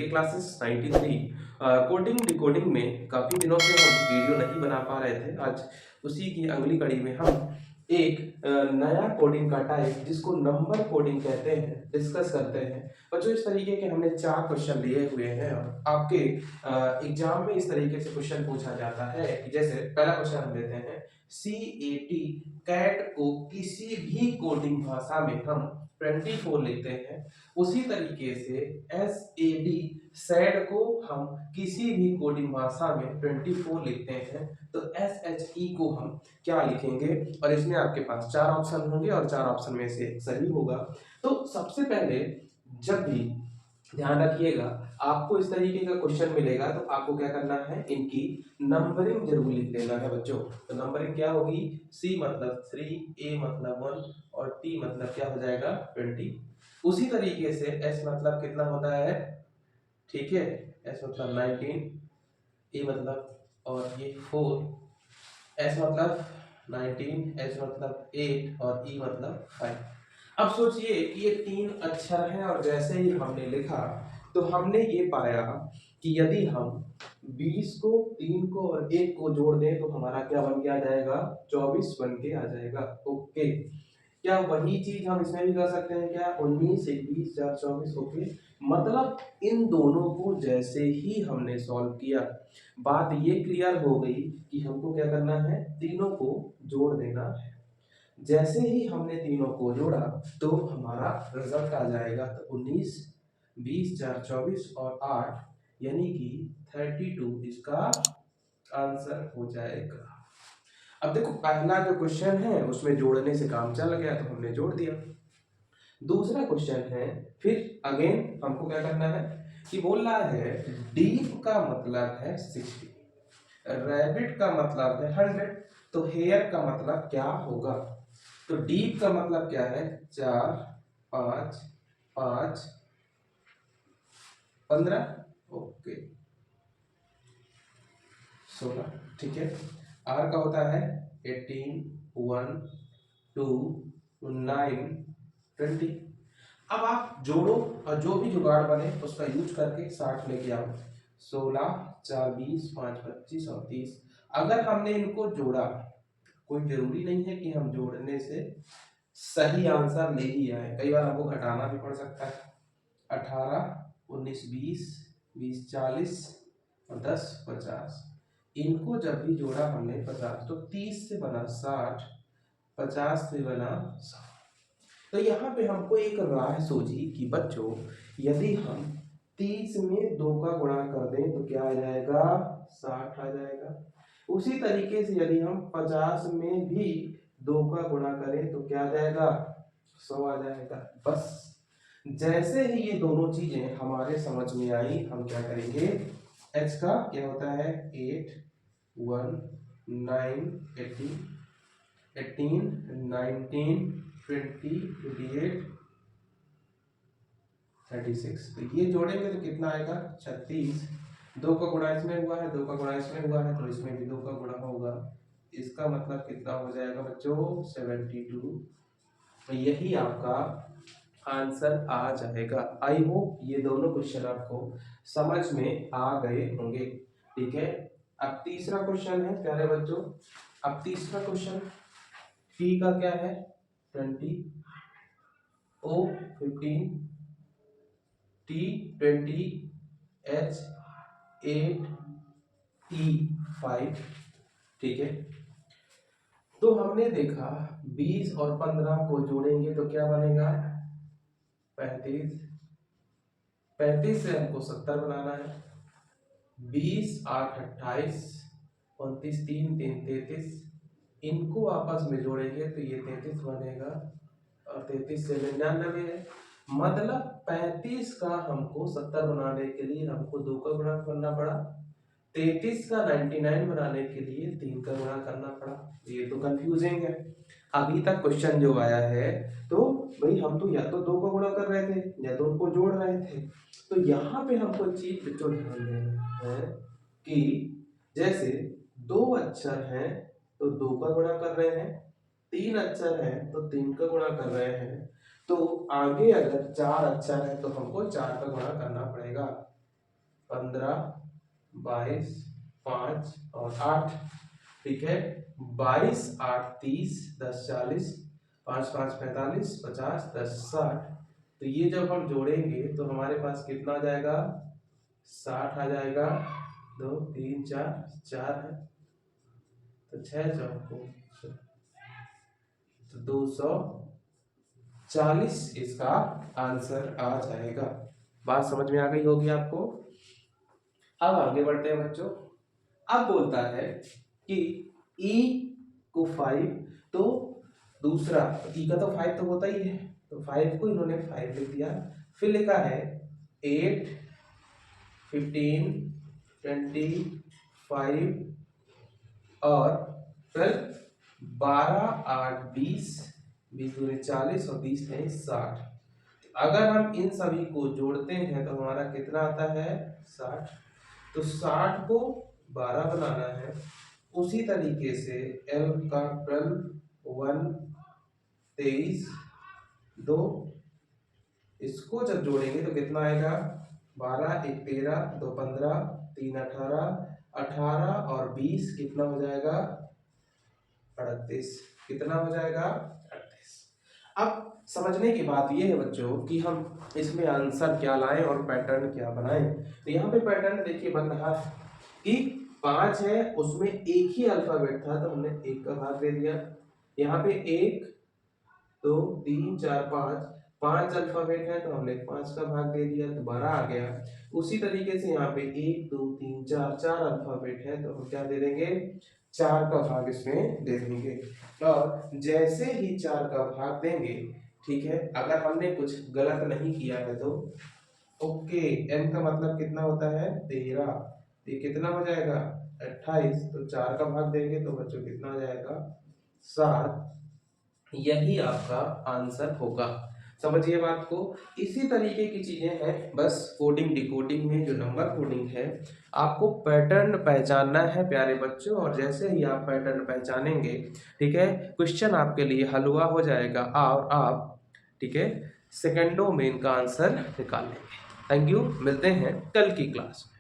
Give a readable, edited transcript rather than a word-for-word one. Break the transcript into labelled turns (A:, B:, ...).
A: के classes 93 coding decoding में काफ़ी दिनों से हम वीडियो नहीं बना पा रहे थे। आज उसी की अगली कड़ी में हम एक नया कोडिंग का टाइप जिसको नंबर कोडिंग कहते हैं डिस्कस करते हैं। बच्चों इस तरीके के हमने 4 क्वेश्चन लिए हुए हैं और आपके एग्जाम में इस तरीके से क्वेश्चन पूछा जाता है कि जैसे पहला क्वेश्चन हम लेते हैं CAT कैट को किसी भी कोडिंग भाषा में हम 24 लिखते हैं। उसी तरीके से SAD सैड को हम किसी भी कोडिंग भाषा में 24 लिखते हैं। तो SHE को हम क्या लिखेंगे? और इसमें आपके पास 4 ऑप्शन होंगे और 4 ऑप्शन में से एक सही होगा। तो सबसे पहले जब भी ध्यान रखिएगा आपको इस तरीके का क्वेश्चन मिलेगा तो आपको क्या करना है, इनकी नंबरिंग जरूर लिख देना है बच्चों। तो नंबरिंग क्या होगी? C मतलब 3, A मतलब 1 और T मतलब क्या हो जाएगा 20। उसी तरीके से S मतलब कितना होता है, ठीक है, S मतलब 19, A मतलब और ये 4, S मतलब 19, H मतलब 8 और E मतलब 5। अब सोचिए कि ये 3 अक्षर हैं और जैसे ही हमने लिखा तो हमने ये पाया कि यदि हम 20 को 3 को और 1 को जोड़ दें तो हमारा क्या बन के आ जाएगा? 24 बन के आ जाएगा। ओके, क्या वही चीज हम इसमें भी कर सकते हैं क्या? 19 21 4 24। ओके, मतलब इन दोनों को जैसे ही हमने सॉल्व किया बात ये क्लियर हो गई कि हमको क्या करना है, तीनों को जोड़ देना है। जैसे ही हमने तीनों को जोड़ा तो हमारा रिजल्ट आ जाएगा। तो 19 20 4 24 और 8 यानी कि 32 इसका आंसर हो जाएगा। अब देखो पहला जो क्वेश्चन है उसमें जोड़ने से काम चल गया तो हमने जोड़ दिया। दूसरा क्वेश्चन है, फिर अगेन हमको क्या करना है कि बोल रहा है डीप का मतलब है 60, रैबिट का मतलब है 100, तो हेयर का मतलब क्या होगा? तो डीप का मतलब क्या है? 4 5 5 15, ओके 16, ठीक है। आर का होता है 18 1 2 9 20। अब आप जोड़ो और जो भी जुगाड़ बने उसका यूज करके 60 लेके आओ। 16 4 20 5 25 और 30। अगर हमने इनको जोड़ा, कोई जरूरी नहीं है कि हम जोड़ने से सही आंसर ले ही आए, कई बार हमको घटाना भी पड़ सकता है। 18 19 20 20 40 और 10 50। इनको जब भी जोड़ा हमने 50 तो 30 से बना 60, 50 से बना 100। तो यहाँ पे हमको एक राह सूझी कि बच्चों यदि हम 30 में 2 का गुणा कर दें तो क्या आ जाएगा? 60 आ जाएगा। उसी तरीके से यदि हम 50 में भी 2 का गुणा करें तो क्या आ जाएगा? 100 आ जाएगा। बस जैसे ही ये दोनों चीजें हमारे समझ में आई हम क्या करेंगे, h का क्या होता है 8 1 9 18 18 19 20 28 36। तो ये जोड़ेंगे तो कितना आएगा? 36। 2 का गुणा इसमें हुआ है, 2 का गुणा इसमें हुआ है तो इसमें भी 2 का गुणा होगा। इसका मतलब कितना हो जाएगा बच्चों? 72। तो यही आपका आंसर आ जाएगा। आई होप ये दोनों क्वेश्चन आपको समझ में आ गए होंगे, ठीक है। अब तीसरा क्वेश्चन है प्यारे बच्चों। अब तीसरा क्वेश्चन टी का क्या है? 20, ओ 15, टी 20, एच 8, ई 5, ठीक है। तो हमने देखा 20 और 15 को जोड़ेंगे तो क्या बनेगा? 35। 35 से हमको 70 बनाना है। 20 8 28, 29 3 3 33। इनको आपस में जोड़ेंगे तो ये 33 बनेगा और 33 से 99 है। मतलब 35 का हमको 70 बनाने के लिए हमको 2 का गुणा करना पड़ा। 33 का 99 बनाने के लिए 3 का गुणा करना पड़ा। ये तो कंफ्यूजिंग है। अभी तक क्वेश्चन जो आया है तो भाई हम तो या तो 2 का गुणा कर रहे थे या तो उनको जोड़ रहे थे। तो यहाँ पे हमको एक चीज बच्चों ध्यान देना है कि जैसे 2 अक्षर हैं तो 2 का गुणा कर रहे हैं, 3 अक्षर हैं तो 3 का गुणा कर रहे हैं। तो आगे अगर 4 अक्षर है तो हमको 4 का गुणा करना पड़ेगा। 15, 22, 5 और 8, ठीक है। 22, 8, 30, 10, 40, 5, 5, 45, 50, 10, 60। तो ये जब हम जोड़ेंगे तो हमारे पास कितना आ जाएगा, 60 आ जाएगा। 2, 3, 4, 4 है तो 6 चौको तो 240 इसका आंसर आ जाएगा। बात समझ में आ गई होगी आपको। अब आगे बढ़ते हैं बच्चों। अब बोलता है कि e को 5, तो दूसरा e का तो 5 तो होता ही है, तो 5 को इन्होंने 5 लिख दिया। फिर लिखा है 8, 15, 20, 5 और 12, 12, 8, 20, 20 दूनी 40 और 20 नहीं 60। अगर हम इन सभी को जोड़ते हैं तो हमारा कितना आता है, 60। तो 60 को 12 बनाना है। उसी तरीके से L का 12, 1, 23, 2, इसको जब जोड़ेंगे तो कितना आएगा, 12, 1, 13, 2, 15, 3, 18, 18 और 20 कितना हो जाएगा, 38। कितना हो जाएगा, 38। अब समझने की बात यह है बच्चों कि हम इसमें आंसर क्या लाएं और पैटर्न क्या बनाएं। तो यहाँ पे पैटर्न देखिए बन रहा है कि 5 है, उसमें एक ही अल्फाबेट था तो हमने 1 का भाग दे दिया। यहाँ पे 1, 2, 3, 4, 5 अल्फाबेट है तो हमने 5 का भाग दे दिया तो 12 आ गया। उसी तरीके से यहाँ पे 1, 2, 3, 4 अल्फाबेट है तो हम क्या दे देंगे, 4 का भाग इसमें दे देंगे। और जैसे ही 4 का भाग देंगे, ठीक है, अगर हमने कुछ गलत नहीं किया है तो ओके। m का मतलब कितना होता है, 13। ये कितना हो जाएगा, 28। तो 4 का भाग देंगे तो बच्चों कितना आ जाएगा, 7। यही आपका आंसर होगा। समझिए बात को। इसी तरीके की चीजें हैं, बस कोडिंग डिकोडिंग में जो नंबर कोडिंग है, आपको पैटर्न पहचानना है प्यारे बच्चों। और जैसे ही आप पैटर्न पहचानेंगे, ठीक है, क्वेश्चन आपके लिए हलवा हो जाएगा और आप, ठीक है, सेकंडों में इनका आंसर निकाल लेंगे। थैंक यू, मिलते हैं कल की क्लास में।